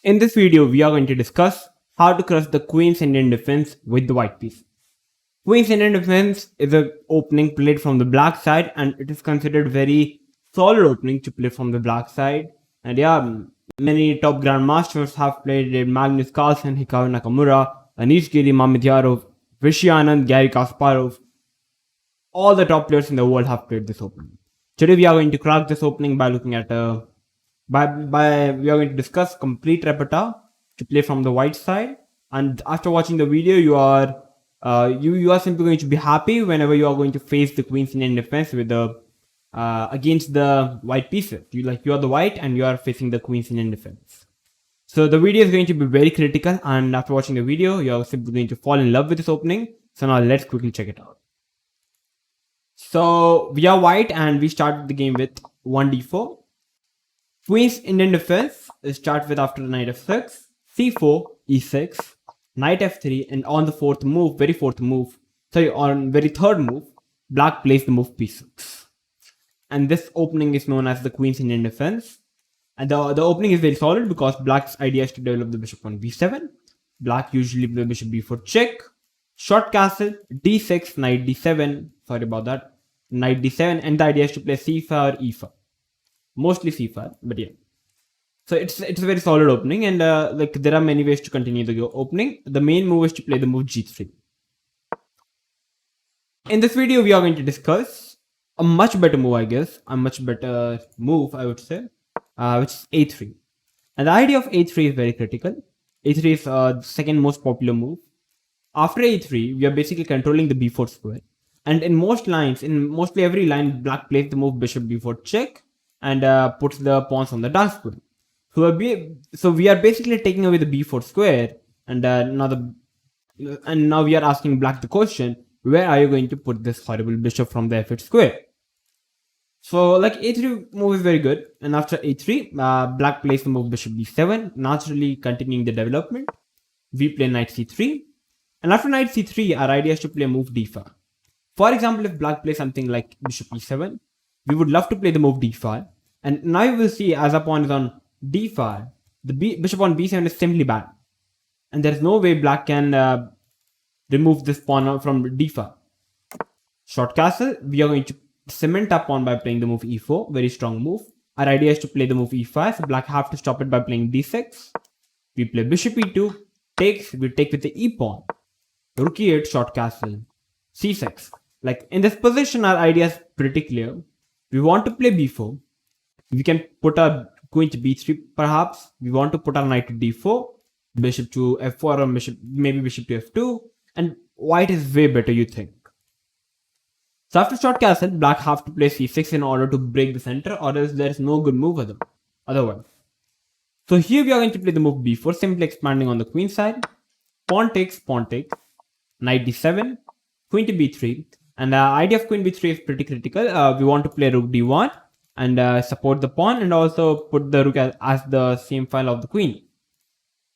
In this video, we are going to discuss how to crush the Queen's Indian defense with the white piece. Queen's Indian defense is an opening played from the black side, and it is considered very solid opening to play from the black side. And yeah, many top grandmasters have played it: Magnus Carlsen, Hikaru Nakamura, Anish Giri, Mamedyarov, Vishy Anand, Gary Kasparov. All the top players in the world have played this opening. Today we are going to crack this opening by looking at we are going to discuss complete repertoire to play from the white side. And after watching the video, you are simply going to be happy whenever you are going to face the Queen's Indian defense with the against the white pieces. You are the white and you are facing the Queen's Indian defense. So the video is going to be very critical, and after watching the video, you are simply going to fall in love with this opening. So now let's quickly check it out. So we are white and we start the game with 1d4. Queen's Indian defense starts with after knight f6, c4, e6, knight f3, and on the very third move, black plays the move p6. And this opening is known as the Queen's Indian defense. And the opening is very solid because black's idea is to develop the bishop on b7. Black usually plays bishop b4 check, short castle, d6, knight d7, sorry about that, knight d7, and the idea is to play c5 or e5. Mostly c5, but yeah. So it's a very solid opening, and there are many ways to continue the opening. The main move is to play the move g3. In this video, we are going to discuss a much better move, I guess. A much better move, I would say, which is a3. And the idea of a3 is very critical. a3 is the second most popular move. After a3, we are basically controlling the b4 square. And in mostly every line, black plays the move bishop b4 check and puts the pawns on the dark square. So we are basically taking away the b4 square, and now we are asking black the question: where are you going to put this horrible bishop from the f8 square? So a3 move is very good, and after a3, black plays the move bishop b7, naturally continuing the development. We play knight c3, and after knight c3, our idea is to play move d5. For example, if black plays something like bishop e7, we would love to play the move d5, and now you will see as our pawn is on d5, the bishop on b7 is simply bad, and there is no way black can remove this pawn from d5. Short castle, we are going to cement our pawn by playing the move e4, very strong move. Our idea is to play the move e5, so black have to stop it by playing d6. We play bishop e2, we take with the e pawn, rook e8, short castle, c6. In this position, our idea is pretty clear. We want to play b4. We can put our queen to b3 perhaps. We want to put our knight to d4, bishop to f4, or maybe bishop to f2. And white is way better, you think. So after short castle, black have to play c6 in order to break the center, or else there is no good move otherwise. So here we are going to play the move b4, simply expanding on the queen side. Pawn takes, knight d7, queen to b3. And the idea of queen b3 is pretty critical. We want to play rook d1 and support the pawn, and also put the rook as the same file of the queen.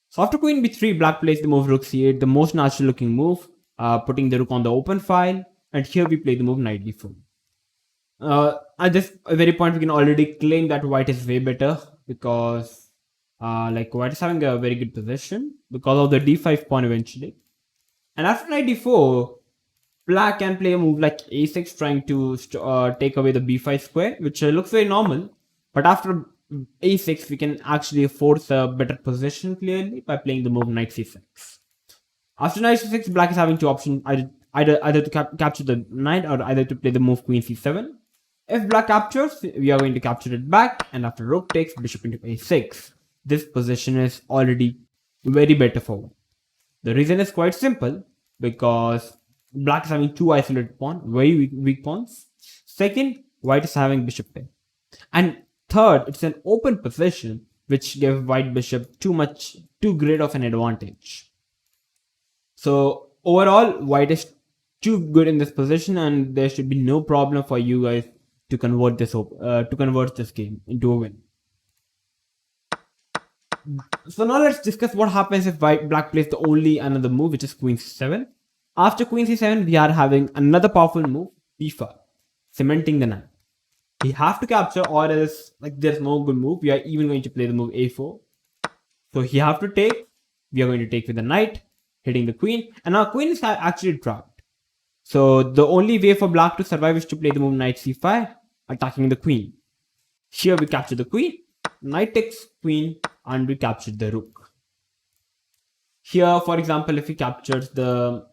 So after queen b3, black plays the move rook c8, the most natural looking move, putting the rook on the open file. And here we play the move knight d4. At this very point, we can already claim that white is way better, because white is having a very good position because of the d5 pawn eventually. And after knight d4, black can play a move like a6, trying to take away the b5 square, which looks very normal. But after a6, we can actually force a better position clearly by playing the move knight c6. After knight c6, black is having two options: either to capture the knight, or either to play the move queen c7. If black captures, we are going to capture it back, and after rook takes, bishop into a6. This position is already very better for white. The reason is quite simple, because black is having two isolated pawns, very weak pawns. Second, white is having bishop there. And third, it's an open position, which gives white bishop too great of an advantage. So overall, white is too good in this position, and there should be no problem for you guys to convert this game into a win. So now let's discuss what happens if black plays another move, which is queen c7. After queen c7, we are having another powerful move, b5, cementing the knight. We have to capture, or else there's no good move. We are even going to play the move a4. So you have to take. We are going to take with the knight, hitting the queen, and our queen is actually trapped. So the only way for black to survive is to play the move knight c5, attacking the queen. Here we capture the queen, knight takes queen, and we capture the rook. Here, for example, if we capture the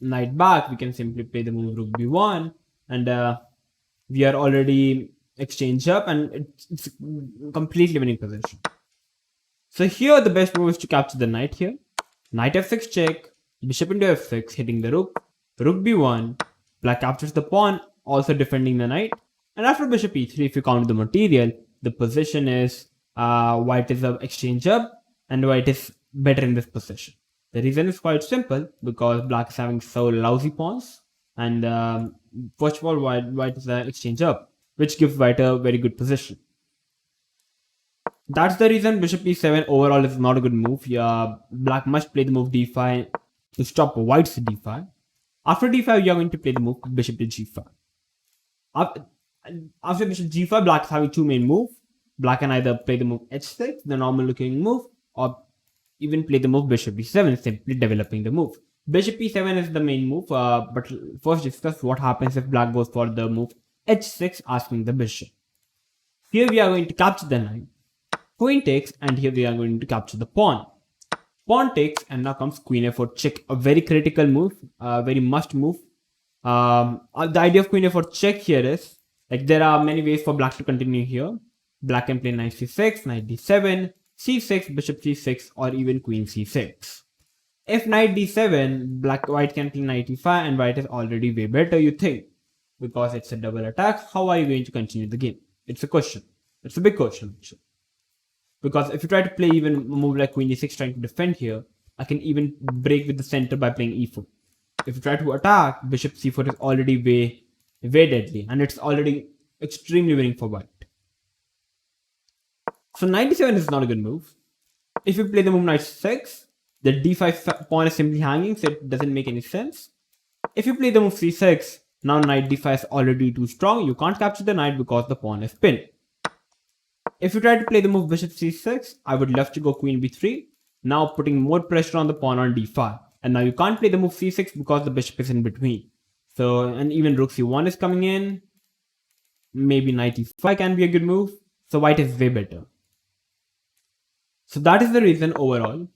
knight back, we can simply play the move rook b1, and we are already exchanged up, and it's completely winning position. So here the best move is to capture the knight here. Knight f6 check, bishop into f6, hitting the rook, rook b1, black captures the pawn, also defending the knight. And after bishop e3, if you count the material, the position is white is up exchange up, and white is better in this position. The reason is quite simple, because black is having so lousy pawns, and first of all, white is exchange up, which gives white a very good position. That's the reason bishop e7 overall is not a good move. Black must play the move d5 to stop white's d5. After d5, you are going to play the move bishop to g5. After bishop g5, black is having two main moves. Black can either play the move h6, the normal looking move, or even play the move bishop e7, simply developing the move. Bishop e7 is the main move, but first discuss what happens if black goes for the move h6, asking the bishop. Here we are going to capture the knight. Queen takes, and here we are going to capture the pawn. Pawn takes, and now comes queen f4 check, a very critical move, very must move. The idea of queen f4 check here is, like, there are many ways for black to continue here. Black can play knight c6, knight d7, c6, bishop c6, or even queen c6. If knight d7, white can play knight e5, and white is already way better, you think, because it's a double attack. How are you going to continue the game? It's a question. It's a big question, actually. Because if you try to play even a move like queen e6 trying to defend here, I can even break with the center by playing e4. If you try to attack, bishop c4 is already way deadly, and it's already extremely winning for white. So knight d7 is not a good move. If you play the move knight c6, the d5 pawn is simply hanging, so it doesn't make any sense. If you play the move c6, now knight d5 is already too strong. You can't capture the knight because the pawn is pinned. If you try to play the move bishop c6, I would love to go queen b3, now putting more pressure on the pawn on d5. And now you can't play the move c6 because the bishop is in between. So, and even rook c1 is coming in. Maybe knight e5 can be a good move. So white is way better. So that is the reason overall,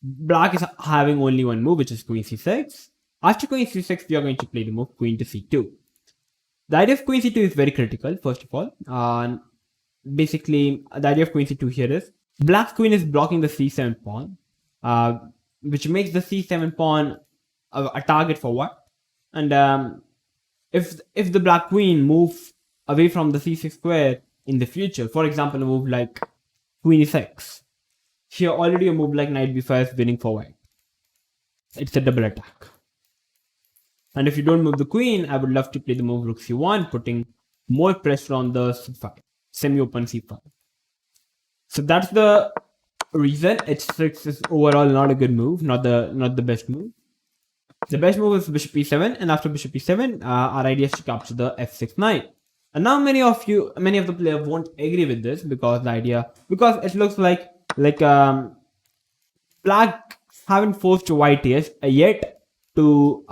black is having only one move, which is queen c6. After queen c6, we are going to play the move queen to c2. The idea of queen c2 is very critical, first of all. Basically, the idea of queen c2 here is, black's queen is blocking the c7 pawn, which makes the c7 pawn a target for white. And if the black queen moves away from the c6 square in the future, for example, a move like queen e6, here already a move like knight b5 is winning for white. It's a double attack. And if you don't move the queen, I would love to play the move rook c1, putting more pressure on the c5, semi-open c5. So that's the reason h6 is overall not a good move, not the best move. The best move is bishop e7, and after bishop e7, our idea is to capture the f6 knight. And now many of the players won't agree with this, because it looks like black haven't forced white yet to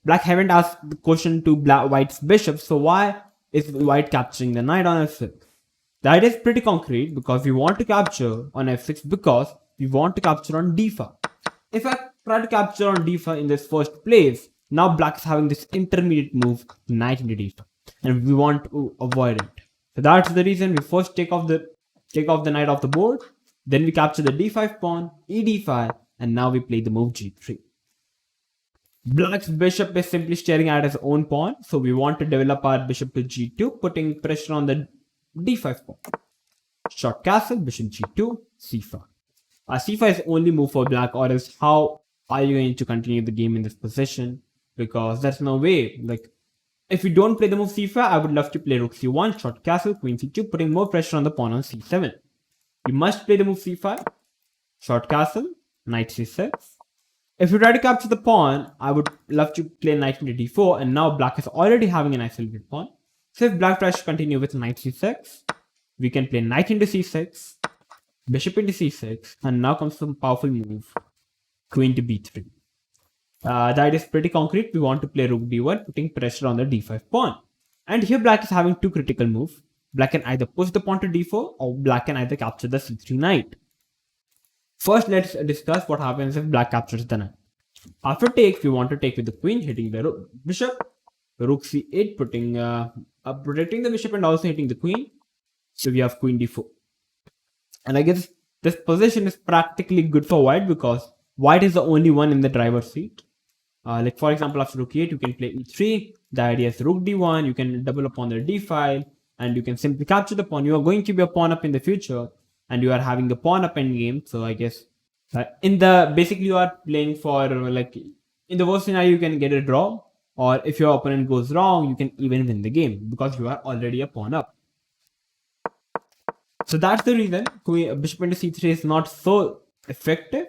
black haven't asked the question to white's bishop. So why is white capturing the knight on f6? The idea is pretty concrete, because we want to capture on f6 because we want to capture on d5. If I try to capture on d5 in this first place, now black is having this intermediate move, knight into d5, and we want to avoid it. So that's the reason we first take off the knight off the board, then we capture the d5 pawn, e5, and now we play the move g3. Black's bishop is simply staring at his own pawn, so we want to develop our bishop to g2, putting pressure on the d5 pawn. Short castle, bishop g2, c5. c5 is only move for black, or else how are you going to continue the game in this position? Because there's no way. Like, if you don't play the move c5, I would love to play rook c1, short castle, queen c2, putting more pressure on the pawn on c7. You must play the move c5, short castle, knight c6. If you try to capture the pawn, I would love to play knight into d4, and now black is already having an isolated pawn. So if black tries to continue with knight c6, we can play knight into c6, bishop into c6, and now comes some powerful move, queen to b3. That is pretty concrete. We want to play rook d1, putting pressure on the d5 pawn. And here black is having two critical moves. Black can either push the pawn to d4, or black can either capture the c3 knight. First, let's discuss what happens if black captures the knight. After take, we want to take with the queen, hitting the bishop. Rook c8, protecting the bishop and also hitting the queen. So we have queen d4. And I guess this position is practically good for white because white is the only one in the driver's seat. Like for example, after rook e8, you can play e3. The idea is rook d1. You can double upon the d file, and you can simply capture the pawn. You are going to be a pawn up in the future, and you are having a pawn up endgame. So I guess basically you are playing for like in the worst scenario you can get a draw, or if your opponent goes wrong, you can even win the game because you are already a pawn up. So that's the reason bishop into c3 is not so effective.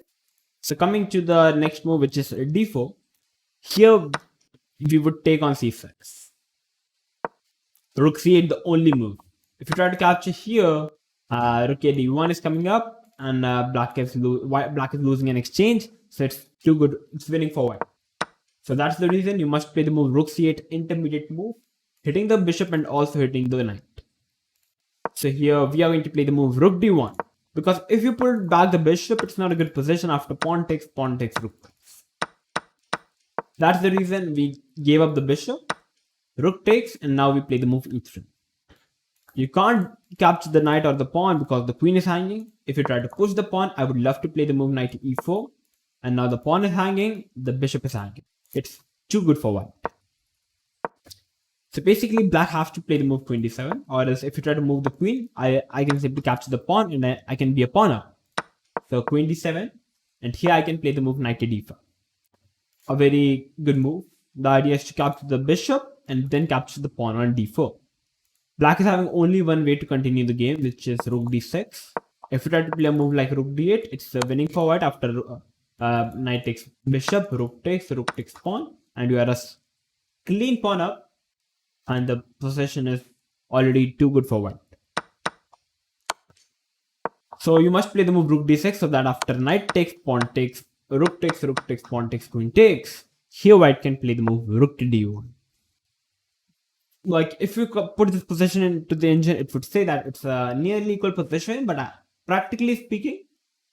So coming to the next move, which is d4. Here we would take on c6. Rook c8, the only move. If you try to capture here, rook a d1 is coming up, and black is losing an exchange. So it's too good. It's winning for white. So that's the reason you must play the move rook c8, intermediate move, hitting the bishop and also hitting the knight. So here we are going to play the move rook d1, because if you pull back the bishop, it's not a good position after pawn takes, rook takes. That's the reason we gave up the bishop. Rook takes, and now we play the move e3. You can't capture the knight or the pawn because the queen is hanging. If you try to push the pawn, I would love to play the move knight to e4. And now the pawn is hanging, the bishop is hanging. It's too good for white. So basically, black has to play the move queen d7, or else if you try to move the queen, I can simply capture the pawn and I can be a pawn up. So queen d7, and here I can play the move knight to d5. A very good move. The idea is to capture the bishop and then capture the pawn on d4. Black is having only one way to continue the game, which is rook d6. If you try to play a move like rook d8, it's winning for white after knight takes bishop, rook takes pawn, and you are a clean pawn up. And the position is already too good for white. So you must play the move rook d6 so that after knight takes, pawn takes, rook takes, pawn takes, queen takes, here white can play the move rook to d1. Like if you put this position into the engine, it would say that it's a nearly equal position, but practically speaking,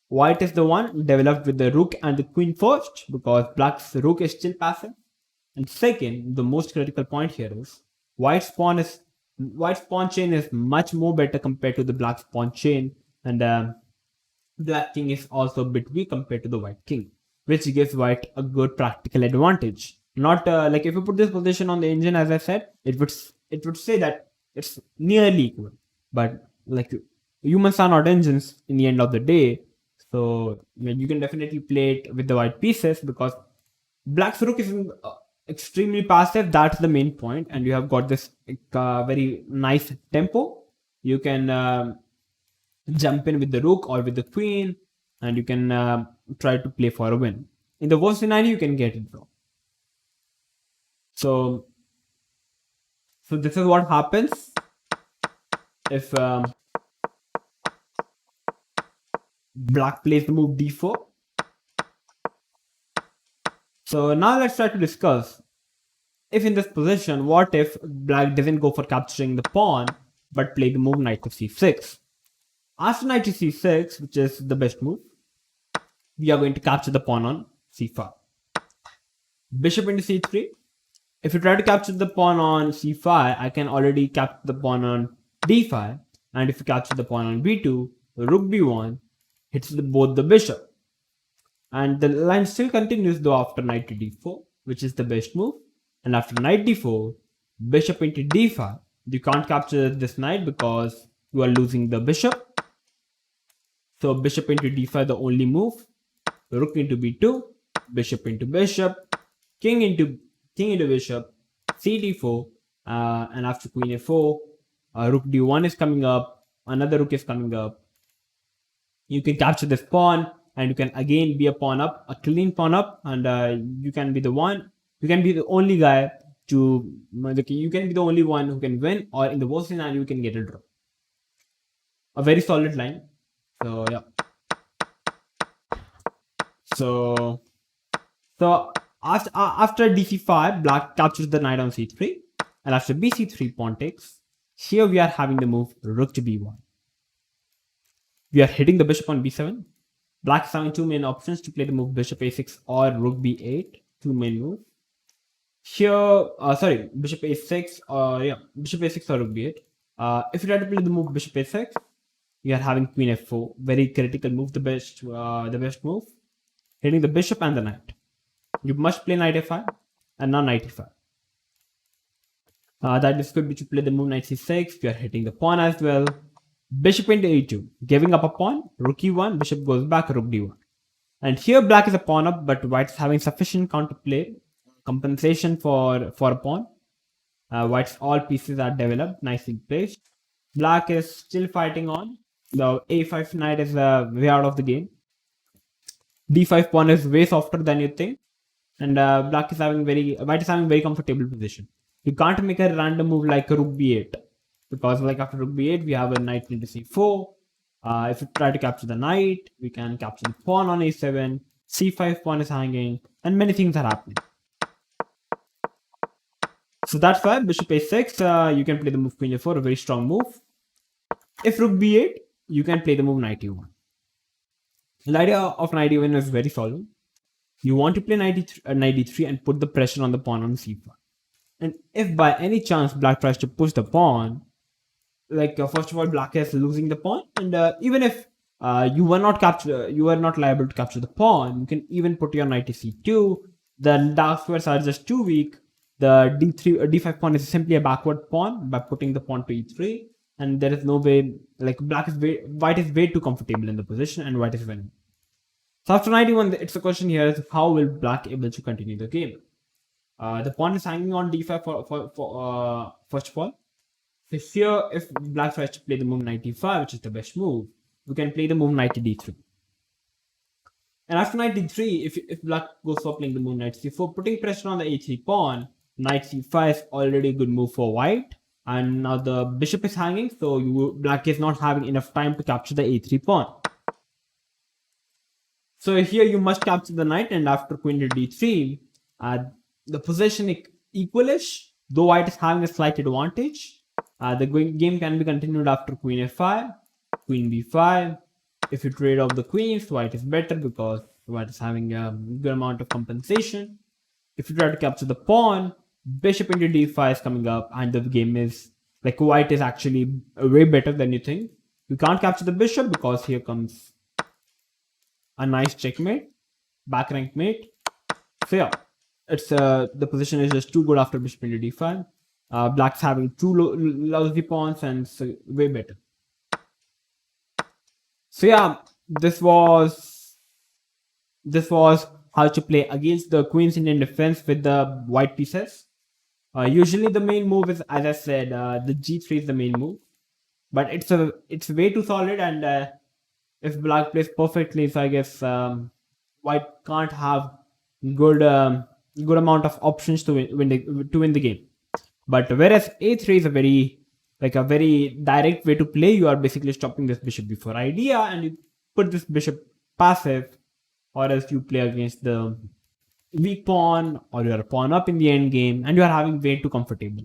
white is the one developed with the rook and the queen first, because black's rook is still passive. And second, the most critical point here is white's pawn chain is much more better compared to the black's pawn chain, and black king is also a bit weak compared to the white king, which gives white a good practical advantage. Not like if you put this position on the engine, as I said, it would say that it's nearly equal, but like humans are not engines in the end of the day. So you can definitely play it with the white pieces because black's rook is extremely passive. That's the main point, and you have got this very nice tempo. You can jump in with the rook or with the queen, and you can try to play for a win. In the worst scenario, you can get it wrong. So this is what happens if black plays the move d4. So now let's try to discuss if in this position, what if black doesn't go for capturing the pawn but play the move knight to c6. After knight to c6, which is the best move, we are going to capture the pawn on c5. Bishop into c3. If you try to capture the pawn on c5, I can already capture the pawn on d5. And if you capture the pawn on b2, rook b1 hits both the bishop. And the line still continues though after knight to d4, which is the best move. And after knight d4, bishop into d5. You can't capture this knight because you are losing the bishop. So bishop into d5, the only move. Rook into b2, bishop into bishop, king into bishop, c d4, and after queen a4, rook d1 is coming up, another rook is coming up. You can capture this pawn, and you can again be a pawn up, a clean pawn up, and you can be the only guy to, you can be the only one who can win, or in the worst scenario, you can get a draw. A very solid line. So yeah. So after dc5, black captures the knight on c3, and after bc3, pawn takes. Here we are having the move rook to b1. We are hitting the bishop on b7. Black is having two main options to play the move bishop a6 or rook b8. Two main moves. Here, bishop a6 or bishop a6 or rook b8. If you try to play the move bishop a6, you are having queen f4. Very critical move, the best move. Hitting the bishop and the knight. You must play knight a5 and not knight e5. That is good, but you play the move knight c6. You are hitting the pawn as well. Bishop into a2, giving up a pawn. Rook e1, bishop goes back, rook d1. And here black is a pawn up, but white is having sufficient counterplay, compensation for a pawn. White's all pieces are developed, nicely placed. Black is still fighting on. The a5 knight is way out of the game. d5 pawn is way softer than you think, and white is having very comfortable position. You can't make a random move like a rook b8, because like after rook b8 we have a knight into c4. If you try to capture the knight, we can capture the pawn on a7. c5 pawn is hanging, and many things are happening. So that's why bishop a6, you can play the move queen a4, a very strong move. If rook b8, you can play the move knight e1. The idea of knight e1 is very solid. You want to play knight d3 and put the pressure on the pawn on c5. And if by any chance black tries to push the pawn, first of all, black is losing the pawn, and even if you were not liable to capture the pawn, you can even put your knight to c2. The dark squares are just too weak. The d5 pawn is simply a backward pawn by putting the pawn to e3, and there is no way, white is way too comfortable in the position, and white is winning. So after knight e1, it's a question here is how will black able to continue the game? The pawn is hanging on d5 for first of all. So here, if black tries to play the move knight d5, which is the best move, we can play the move knight to d3. And after knight d3, if black goes for playing the move knight c4, putting pressure on the a3 pawn, knight c5 is already a good move for white. And now the bishop is hanging, so black is not having enough time to capture the a3 pawn. So here you must capture the knight, and after queen to d3, the position is equalish, though white is having a slight advantage. The game can be continued after queen f5, queen b5. If you trade off the queens, white is better because white is having a good amount of compensation. If you try to capture the pawn, bishop into d5 is coming up, and the game is white is actually way better than you think. You can't capture the bishop because here comes a nice checkmate, back rank mate. So yeah, it's the position is just too good after bishop into d5. Black's having two lousy pawns, and so way better. So yeah, this was how to play against the queen's Indian defense with the white pieces. Usually the main move is, as I said, the g3 is the main move, but it's way too solid, and if black plays perfectly, so I guess white can't have good amount of options to win the game. But whereas a3 is a very direct way to play, you are basically stopping this bishop before idea, and you put this bishop passive, or else you play against the weak pawn, or you are a pawn up in the end game, and you are having way too comfortable.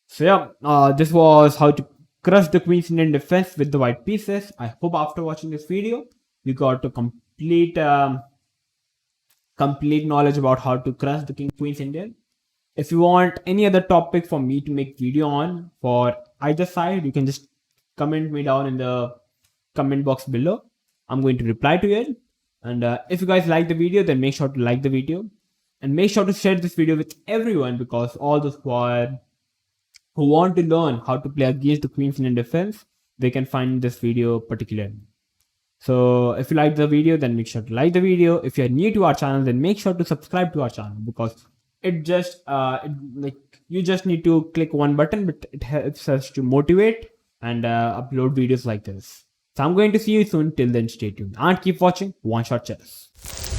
So yeah, this was how to crush the queen's Indian defense with the white pieces. I hope after watching this video, you got a complete knowledge about how to crush the queen's Indian. If you want any other topic for me to make video on for either side, you can just comment me down in the comment box below. I'm going to reply to it. And if you guys like the video, then make sure to like the video. And make sure to share this video with everyone, because all those who want to learn how to play against the queen's Indian defense, they can find this video particularly. So if you like the video, then make sure to like the video. If you're new to our channel, then make sure to subscribe to our channel, because it just you just need to click one button, but it helps us to motivate and upload videos like this. So I'm going to see you soon. Till then, stay tuned and keep watching Oneshot Chess.